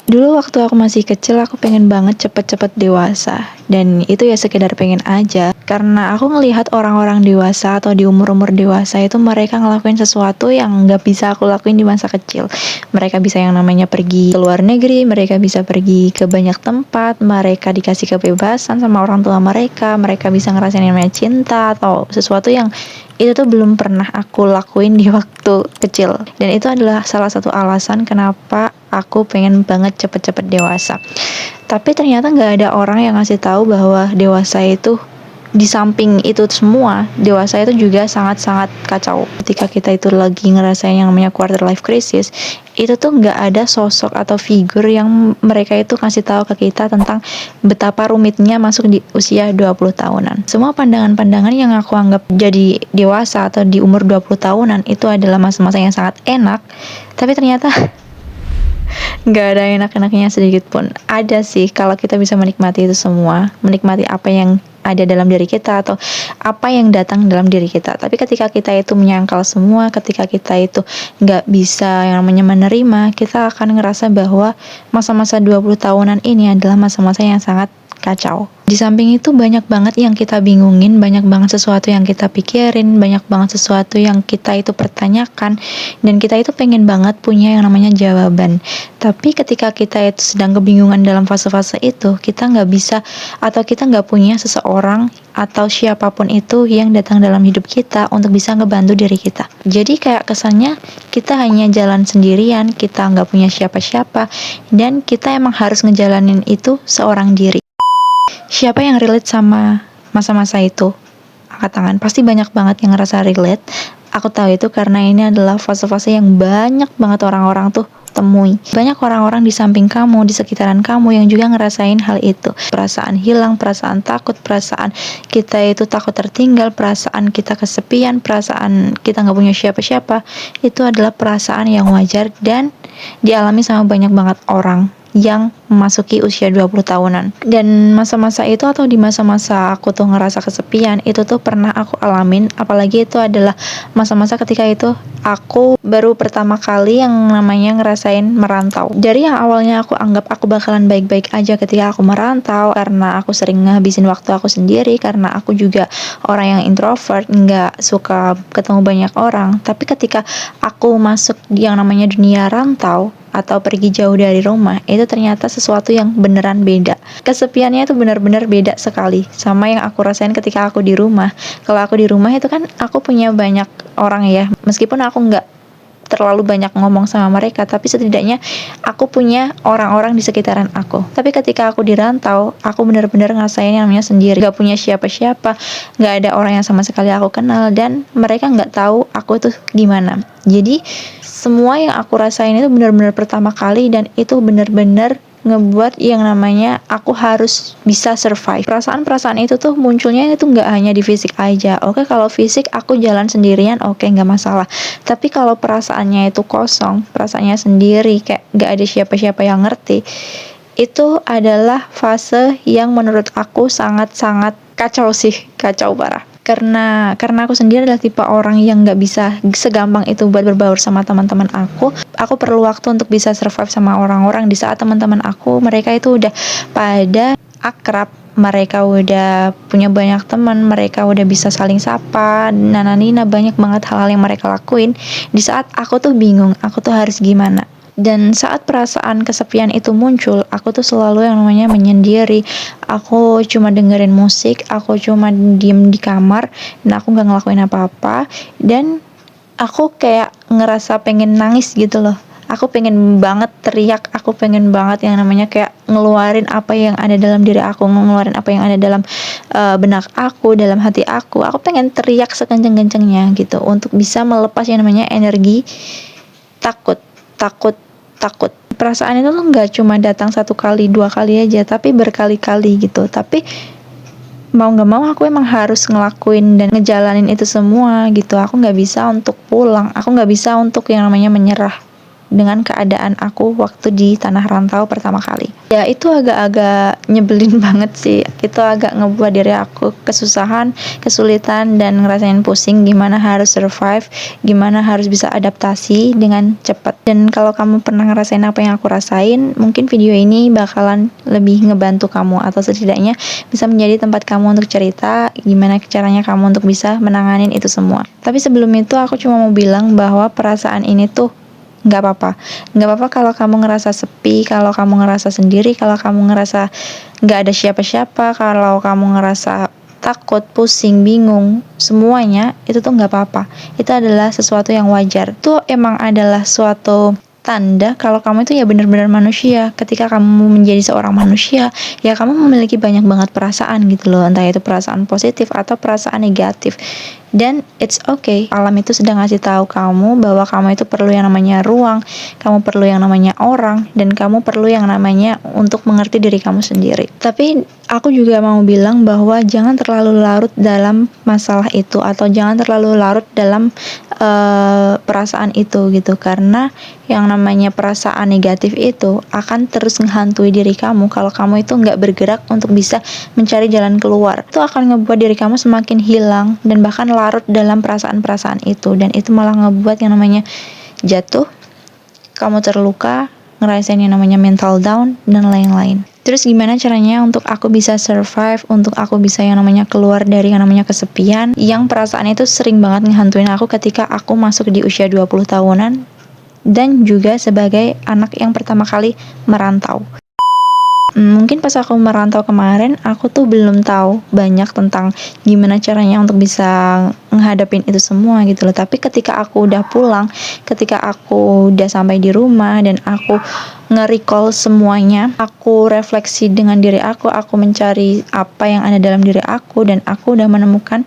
Dulu waktu aku masih kecil, aku pengen banget cepet-cepet dewasa. Dan itu ya sekedar pengen aja. Karena aku ngelihat orang-orang dewasa atau di umur-umur dewasa itu mereka ngelakuin sesuatu yang nggak bisa aku lakuin di masa kecil. Mereka bisa yang namanya pergi ke luar negeri, mereka bisa pergi ke banyak tempat, mereka dikasih kebebasan sama orang tua mereka bisa ngerasain yang namanya cinta atau sesuatu yang itu tuh belum pernah aku lakuin di waktu kecil. Dan itu adalah salah satu alasan kenapa aku pengen banget cepet-cepet dewasa. Tapi ternyata nggak ada orang yang ngasih tahu bahwa dewasa itu di samping itu semua, dewasa itu juga sangat-sangat kacau. Ketika kita itu lagi ngerasain yang namanya quarter life crisis, itu tuh nggak ada sosok atau figur yang mereka itu kasih tahu ke kita tentang betapa rumitnya masuk di usia 20 tahunan. Semua pandangan-pandangan yang aku anggap jadi dewasa atau di umur 20 tahunan itu adalah masa-masa yang sangat enak, tapi ternyata nggak ada enak-enaknya sedikit pun. Ada sih kalau kita bisa menikmati itu semua, menikmati apa yang ada dalam diri kita atau apa yang datang dalam diri kita. Tapi ketika kita itu menyangkal semua, ketika kita itu nggak bisa yang namanya menerima, kita akan ngerasa bahwa masa-masa 20 tahunan ini adalah masa-masa yang sangat kacau. Di samping itu banyak banget yang kita bingungin, banyak banget sesuatu yang kita pikirin, banyak banget sesuatu yang kita itu pertanyakan, dan kita itu pengen banget punya yang namanya jawaban. Tapi ketika kita itu sedang kebingungan dalam fase-fase itu, kita nggak bisa atau kita nggak punya seseorang atau siapapun itu yang datang dalam hidup kita untuk bisa ngebantu diri kita. Jadi kayak kesannya kita hanya jalan sendirian, kita nggak punya siapa-siapa, dan kita emang harus ngejalanin itu seorang diri. Siapa yang relate sama masa-masa itu? Angkat tangan. Pasti banyak banget yang ngerasa relate. Aku tahu itu karena ini adalah fase-fase yang banyak banget orang-orang tuh temui. Banyak orang-orang di samping kamu, di sekitaran kamu yang juga ngerasain hal itu. Perasaan hilang, perasaan takut, perasaan kita itu takut tertinggal, perasaan kita kesepian, perasaan kita nggak punya siapa-siapa. Itu adalah perasaan yang wajar dan dialami sama banyak banget orang yang memasuki usia 20 tahunan. Dan masa-masa itu atau di masa-masa aku tuh ngerasa kesepian, itu tuh pernah aku alamin, apalagi itu adalah masa-masa ketika itu aku baru pertama kali yang namanya ngerasain merantau. Dari yang awalnya aku anggap aku bakalan baik-baik aja ketika aku merantau, karena aku sering ngabisin waktu aku sendiri, karena aku juga orang yang introvert, nggak suka ketemu banyak orang. Tapi ketika aku masuk yang namanya dunia rantau atau pergi jauh dari rumah, itu ternyata sesuatu yang beneran beda. Kesepiannya itu benar-benar beda sekali sama yang aku rasain ketika aku di rumah. Kalau aku di rumah itu kan aku punya banyak orang ya, meskipun aku nggak terlalu banyak ngomong sama mereka, tapi setidaknya aku punya orang-orang di sekitaran aku. Tapi ketika aku di rantau, aku benar-benar ngerasain yang namanya sendiri, gak punya siapa-siapa, gak ada orang yang sama sekali aku kenal, dan mereka gak tahu aku tuh gimana. Jadi semua yang aku rasain itu benar-benar pertama kali, dan itu benar-benar ngebuat yang namanya aku harus bisa survive. Perasaan-perasaan itu tuh munculnya itu nggak hanya di fisik aja. Oke, kalau fisik aku jalan sendirian, oke, nggak masalah. Tapi kalau perasaannya itu kosong, perasaannya sendiri, kayak nggak ada siapa-siapa yang ngerti, itu adalah fase yang menurut aku sangat-sangat kacau sih, kacau parah. Karena aku sendiri adalah tipe orang yang nggak bisa segampang itu buat berbaur sama teman-teman aku. Aku perlu waktu untuk bisa survive sama orang-orang. Di saat teman-teman aku, mereka itu udah pada akrab, mereka udah punya banyak teman, mereka udah bisa saling sapa, nana-nina, banyak banget hal-hal yang mereka lakuin. Di saat aku tuh bingung, aku tuh harus gimana. Dan saat perasaan kesepian itu muncul, aku tuh selalu yang namanya menyendiri. Aku cuma dengerin musik, aku cuma diem di kamar, dan aku gak ngelakuin apa-apa. Dan aku kayak ngerasa pengen nangis gitu loh. Aku pengen banget teriak, aku pengen banget yang namanya kayak ngeluarin apa yang ada dalam diri aku, ngeluarin apa yang ada dalam benak aku, dalam hati aku. Aku pengen teriak sekenceng-kencengnya gitu, untuk bisa melepas yang namanya energi takut. Perasaan itu tuh nggak cuma datang satu kali, dua kali aja, tapi berkali-kali gitu. Tapi mau nggak mau aku emang harus ngelakuin dan ngejalanin itu semua gitu. Aku nggak bisa untuk pulang, aku nggak bisa untuk yang namanya menyerah. dengan keadaan aku waktu di tanah rantau pertama kali. Ya itu agak-agak nyebelin banget sih. Itu agak ngebuat diri aku kesusahan, kesulitan, dan ngerasain pusing gimana harus survive, gimana harus bisa adaptasi dengan cepat. Dan kalau kamu pernah ngerasain apa yang aku rasain, mungkin video ini bakalan lebih ngebantu kamu, atau setidaknya bisa menjadi tempat kamu untuk cerita gimana caranya kamu untuk bisa menanganin itu semua. Tapi sebelum itu aku cuma mau bilang bahwa perasaan ini tuh nggak apa-apa kalau kamu ngerasa sepi, kalau kamu ngerasa sendiri, kalau kamu ngerasa nggak ada siapa-siapa, kalau kamu ngerasa takut, pusing, bingung, semuanya itu tuh nggak apa-apa. Itu adalah sesuatu yang wajar. Itu emang adalah suatu tanda kalau kamu itu ya benar-benar manusia. Ketika kamu menjadi seorang manusia, ya kamu memiliki banyak banget perasaan gitu loh, entah itu perasaan positif atau perasaan negatif. Dan it's okay, alam itu sedang ngasih tahu kamu bahwa kamu itu perlu yang namanya ruang, kamu perlu yang namanya orang, dan kamu perlu yang namanya untuk mengerti diri kamu sendiri. Tapi aku juga mau bilang bahwa jangan terlalu larut dalam masalah itu, atau jangan terlalu larut dalam perasaan itu gitu, karena yang namanya perasaan negatif itu akan terus menghantui diri kamu kalau kamu itu nggak bergerak untuk bisa mencari jalan keluar. Itu akan ngebuat diri kamu semakin hilang dan bahkan larut dalam perasaan-perasaan itu, dan itu malah ngebuat yang namanya jatuh, kamu terluka, ngerasain yang namanya mental down, dan lain-lain. Terus gimana caranya untuk aku bisa survive, untuk aku bisa yang namanya keluar dari yang namanya kesepian, yang perasaan itu sering banget ngehantuin aku ketika aku masuk di usia 20 tahunan, dan juga sebagai anak yang pertama kali merantau. Mungkin pas aku merantau kemarin, aku tuh belum tahu banyak tentang gimana caranya untuk bisa menghadapin itu semua gitu loh. Tapi ketika aku udah pulang, ketika aku udah sampai di rumah dan aku nge-recall semuanya, aku refleksi dengan diri aku mencari apa yang ada dalam diri aku, dan aku udah menemukan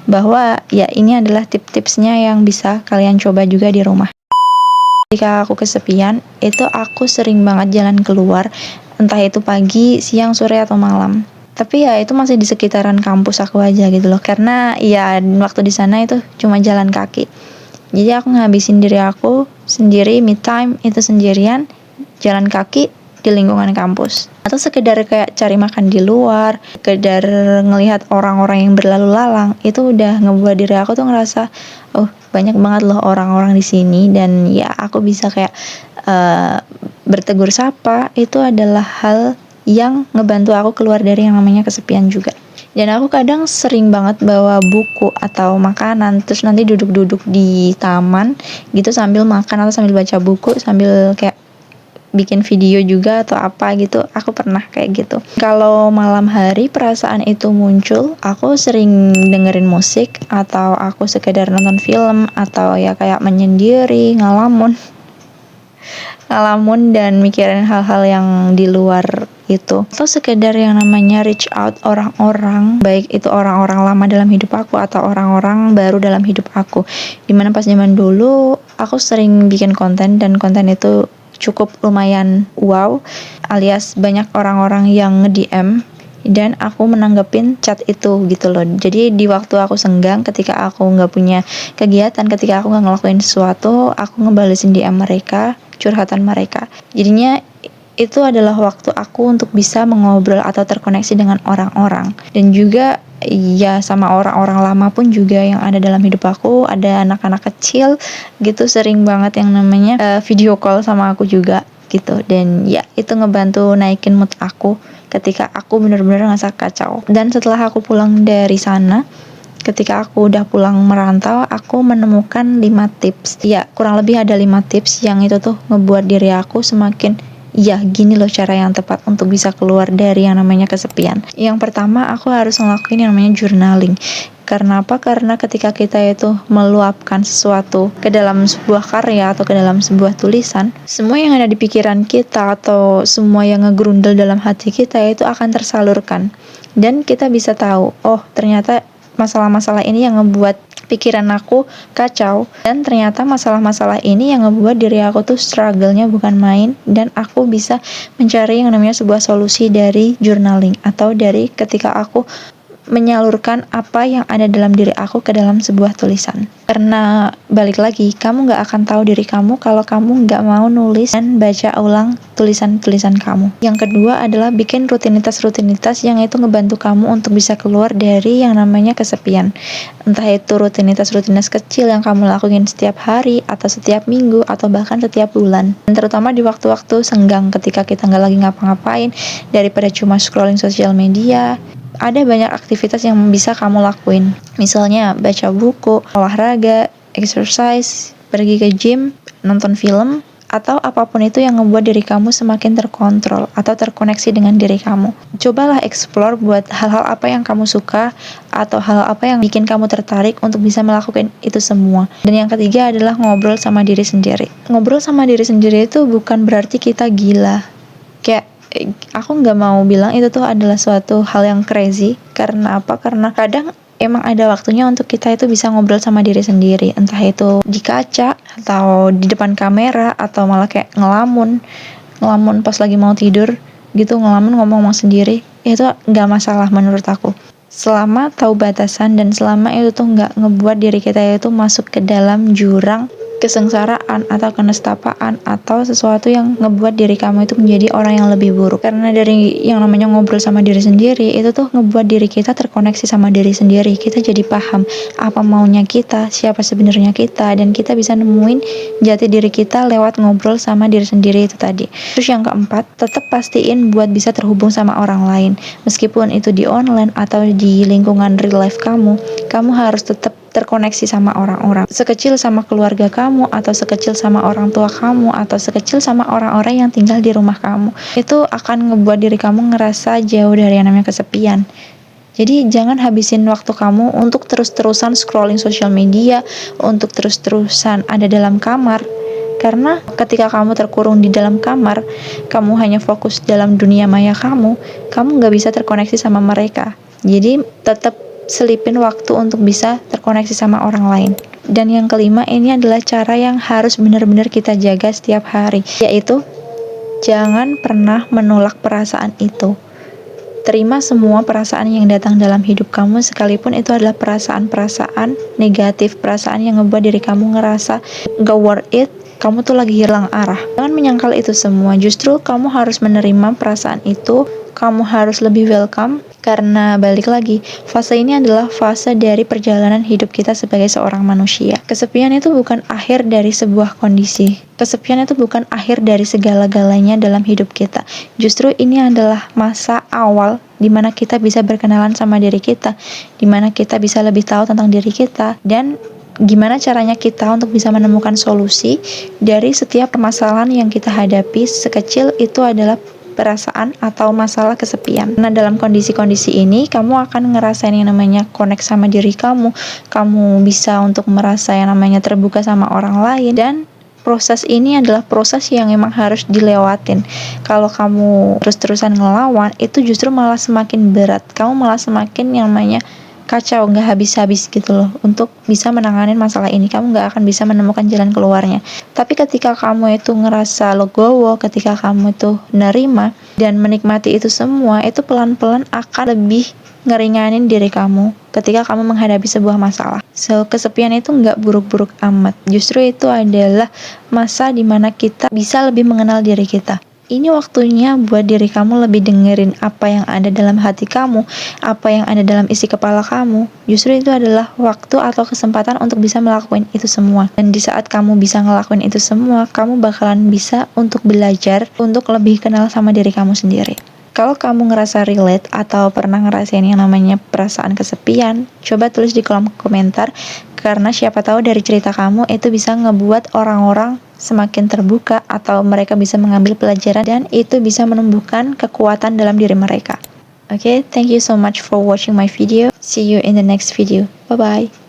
bahwa ya ini adalah tips-tipsnya yang bisa kalian coba juga di rumah. Ketika aku kesepian, itu aku sering banget jalan keluar, entah itu pagi, siang, sore, atau malam. Tapi ya itu masih di sekitaran kampus aku aja gitu loh, karena ya waktu di sana itu cuma jalan kaki. Jadi aku ngabisin diri aku sendiri, me time itu sendirian, jalan kaki di lingkungan kampus. Atau sekedar kayak cari makan di luar, sekedar ngelihat orang-orang yang berlalu lalang, itu udah ngebuat diri aku tuh ngerasa, oh banyak banget loh orang-orang di sini, dan ya aku bisa kayak bertegur sapa. Itu adalah hal yang ngebantu aku keluar dari yang namanya kesepian juga. Dan aku kadang sering banget bawa buku atau makanan, terus nanti duduk-duduk di taman gitu sambil makan atau sambil baca buku, sambil kayak bikin video juga atau apa gitu. Aku pernah kayak gitu. Kalau malam hari perasaan itu muncul, aku sering dengerin musik, atau aku sekedar nonton film, atau ya kayak menyendiri, ngalamun dan mikirin hal-hal yang di luar itu. Atau sekedar yang namanya reach out orang-orang, baik itu orang-orang lama dalam hidup aku atau orang-orang baru dalam hidup aku. Dimana pas zaman dulu aku sering bikin konten, dan konten itu cukup lumayan wow, alias banyak orang-orang yang nge-DM dan aku menanggepin chat itu gitu loh. Jadi di waktu aku senggang, ketika aku nggak punya kegiatan, ketika aku nggak ngelakuin sesuatu, aku ngebalesin DM mereka, curhatan mereka. Jadinya itu adalah waktu aku untuk bisa mengobrol atau terkoneksi dengan orang-orang, dan juga ya sama orang-orang lama pun juga yang ada dalam hidup aku. Ada anak-anak kecil gitu, sering banget yang namanya video call sama aku juga gitu, dan ya itu ngebantu naikin mood aku ketika aku bener-bener ngerasa kacau. Dan setelah aku pulang dari sana, ketika aku udah pulang merantau, aku menemukan 5 tips. Ya, kurang lebih ada 5 tips yang itu tuh ngebuat diri aku semakin, ya gini loh cara yang tepat untuk bisa keluar dari yang namanya kesepian. Yang pertama, aku harus ngelakuin yang namanya journaling. Karena apa? Karena ketika kita itu meluapkan sesuatu ke dalam sebuah karya atau ke dalam sebuah tulisan, semua yang ada di pikiran kita atau semua yang ngegrundel dalam hati kita itu akan tersalurkan. Dan kita bisa tahu, oh ternyata masalah-masalah ini yang ngebuat pikiran aku kacau, dan ternyata masalah-masalah ini yang ngebuat diri aku tuh struggle-nya bukan main, dan aku bisa mencari yang namanya sebuah solusi dari journaling, atau dari ketika aku menyalurkan apa yang ada dalam diri aku ke dalam sebuah tulisan. Karena balik lagi, kamu gak akan tahu diri kamu kalau kamu gak mau nulis dan baca ulang tulisan-tulisan kamu. Yang kedua adalah bikin rutinitas-rutinitas yang itu ngebantu kamu untuk bisa keluar dari yang namanya kesepian. Entah itu rutinitas-rutinitas kecil yang kamu lakuin setiap hari, atau setiap minggu, atau bahkan setiap bulan. Dan terutama di waktu-waktu senggang ketika kita nggak lagi ngapa-ngapain, daripada cuma scrolling sosial media, ada banyak aktivitas yang bisa kamu lakuin. Misalnya baca buku, olahraga, exercise, pergi ke gym, nonton film, atau apapun itu yang ngebuat diri kamu semakin terkontrol atau terkoneksi dengan diri kamu. Cobalah explore buat hal-hal apa yang kamu suka atau hal apa yang bikin kamu tertarik untuk bisa melakukan itu semua. Dan yang ketiga adalah ngobrol sama diri sendiri. Ngobrol sama diri sendiri itu bukan berarti kita gila. Kayak aku nggak mau bilang itu tuh adalah suatu hal yang crazy. Karena apa? Karena kadang emang ada waktunya untuk kita itu bisa ngobrol sama diri sendiri, entah itu di kaca atau di depan kamera atau malah kayak ngelamun pas lagi mau tidur gitu, ngomong sendiri. Itu nggak masalah menurut aku, selama tahu batasan dan selama itu tuh nggak ngebuat diri kita itu masuk ke dalam jurang kesengsaraan atau kenestapaan atau sesuatu yang ngebuat diri kamu itu menjadi orang yang lebih buruk. Karena dari yang namanya ngobrol sama diri sendiri itu tuh ngebuat diri kita terkoneksi sama diri sendiri. Kita jadi paham apa maunya kita, siapa sebenarnya kita, dan kita bisa nemuin jati diri kita lewat ngobrol sama diri sendiri itu tadi. Terus yang keempat, tetap pastiin buat bisa terhubung sama orang lain. Meskipun itu di online atau di lingkungan real life kamu harus tetap terkoneksi sama orang-orang, sekecil sama keluarga kamu, atau sekecil sama orang tua kamu, atau sekecil sama orang-orang yang tinggal di rumah kamu. Itu akan ngebuat diri kamu ngerasa jauh dari yang namanya kesepian. Jadi jangan habisin waktu kamu untuk terus-terusan scrolling sosial media, untuk terus-terusan ada dalam kamar. Karena ketika kamu terkurung di dalam kamar, kamu hanya fokus dalam dunia maya kamu gak bisa terkoneksi sama mereka. Jadi tetap selipin waktu untuk bisa terkoneksi sama orang lain. Dan yang kelima, ini adalah cara yang harus benar-benar kita jaga setiap hari, yaitu jangan pernah menolak perasaan itu. Terima semua perasaan yang datang dalam hidup kamu, sekalipun itu adalah perasaan-perasaan negatif, perasaan yang ngebuat diri kamu ngerasa gak worth it, kamu tuh lagi hilang arah. Jangan menyangkal itu semua, justru kamu harus menerima perasaan itu, kamu harus lebih welcome. Karena balik lagi, fase ini adalah fase dari perjalanan hidup kita sebagai seorang manusia. Kesepian itu bukan akhir dari sebuah kondisi. Kesepian itu bukan akhir dari segala-galanya dalam hidup kita. Justru ini adalah masa awal di mana kita bisa berkenalan sama diri kita, di mana kita bisa lebih tahu tentang diri kita, dan gimana caranya kita untuk bisa menemukan solusi dari setiap permasalahan yang kita hadapi, sekecil itu adalah perasaan atau masalah kesepian. Nah, dalam kondisi-kondisi ini kamu akan ngerasain yang namanya connect sama diri kamu bisa untuk merasa yang namanya terbuka sama orang lain, dan proses ini adalah proses yang emang harus dilewatin. Kalau kamu terus-terusan ngelawan, itu justru malah semakin berat, kamu malah semakin yang namanya kacau, nggak habis-habis gitu loh untuk bisa menangani masalah ini. Kamu nggak akan bisa menemukan jalan keluarnya. Tapi ketika kamu itu ngerasa legowo, ketika kamu itu nerima dan menikmati itu semua, itu pelan-pelan akan lebih ngeringanin diri kamu ketika kamu menghadapi sebuah masalah. So, kesepian itu nggak buruk-buruk amat. Justru itu adalah masa dimana kita bisa lebih mengenal diri kita. Ini waktunya buat diri kamu lebih dengerin apa yang ada dalam hati kamu, apa yang ada dalam isi kepala kamu. Justru itu adalah waktu atau kesempatan untuk bisa melakukan itu semua. Dan di saat kamu bisa ngelakuin itu semua, kamu bakalan bisa untuk belajar, untuk lebih kenal sama diri kamu sendiri. Kalau kamu ngerasa relate atau pernah ngerasain yang namanya perasaan kesepian, coba tulis di kolom komentar, karena siapa tahu dari cerita kamu itu bisa ngebuat orang-orang semakin terbuka atau mereka bisa mengambil pelajaran dan itu bisa menumbuhkan kekuatan dalam diri mereka. Okay, thank you so much for watching my video. See you in the next video. Bye-bye.